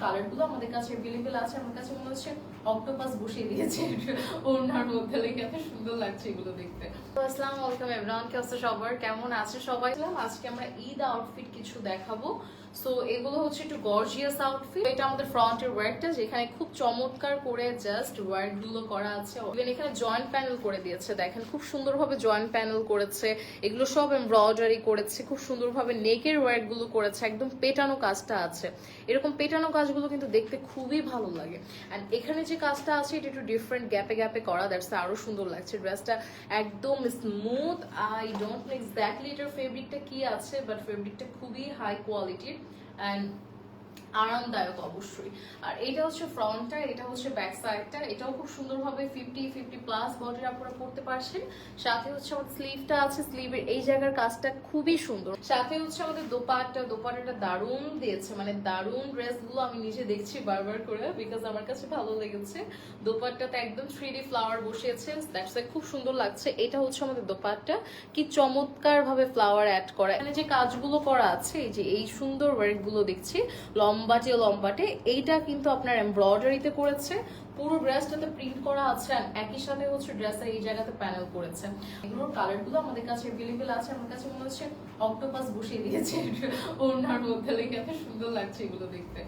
কালারগুলো আমাদের কাছে অ্যাভেলেবেল আছে। আমার কাছে মনে হচ্ছে অক্টোপাস বসিয়ে দিয়েছে ওড়নার মধ্যে, লেগে এত সুন্দর লাগছে এগুলো দেখতে। তো আসসালামু আলাইকুম এভরিওয়ান, কি অবস্থা সবার, কেমন আছে সবাই? আজকে আমরা ঈদ আউটফিট কিছু দেখাবো। সো এগুলো হচ্ছে একটু গর্জিয়াস আউটফিট। এটা আমাদের ফ্রন্টের ওয়ার্কটা, যেখানে খুব চমৎকার করে জাস্ট ওয়ার্ক গুলো করা আছে। ইভেন এখানে জয়েন্ট প্যানেল করে দিয়েছে, দেখেন খুব সুন্দরভাবে জয়েন্ট প্যানেল করেছে। এগুলো সব এমব্রয়ডারি করেছে, খুব সুন্দরভাবে নেকের ওয়ার্ক গুলো করেছে, একদম পেটানো কাজটা আছে। এরকম পেটানো কাজগুলো কিন্তু দেখতে খুবই ভালো লাগে। অ্যান্ড এখানে যে কাজটা আছে এটা একটু ডিফারেন্ট গ্যাপে গ্যাপে করা, দ্যাটস আরো সুন্দর লাগছে। ড্রেসটা একদম smooth. I don't know exactly এটার ফেব্রিকটা কি আছে, বাট ফেব্রিকটা খুবই হাই কোয়ালিটির অ্যান্ড আরামদায়ক অবশ্যই। আর এটা হচ্ছে ফ্রন্টটা, এটা হচ্ছে ব্যাক সাইডটা। এটাও খুব সুন্দরভাবে 50+ বডির আপনারা পড়তে পারছেন। সাথে হচ্ছে আমাদের স্লিভটা আছে, স্লিভের এই জায়গার কাজটা খুবই সুন্দর। সাথে হচ্ছে আমাদের দোপাট্টাটা দারুণ দিয়েছে, মানে দারুণ। ড্রেসগুলো আমি নিজে দেখছি বারবার করে, বিকজ আমার কাছে ভালো লেগেছে। দোপাট্টাতে একদম 3D ফ্লাওয়ার বসিয়েছে, দ্যাটস খুব সুন্দর লাগছে। এটা হচ্ছে আমাদের দোপাট্টা, কি চমৎকার ভাবে ফ্লাওয়ার অ্যাড করা। এখানে যে কাজগুলো করা আছে, এই যে এই সুন্দর ওয়ার্ক গুলো দেখছি লম্বাটে, এইটা কিন্তু আপনার এমব্রয়ডারিতে করেছে। পুরো ড্রেসটাতে প্রিন্ট করা আছে, আর একই সাথে হচ্ছে ড্রেসের এই জায়গাতে প্যানেল করেছে। এগুলোর কালারগুলো আমাদের কাছে অ্যাভেলেবেল আছে। আমার কাছে মনে হচ্ছে অক্টোপাস বসিয়ে দিয়েছে ওড়নার মধ্যে, লেগে এত সুন্দর লাগছে এগুলো দেখতে।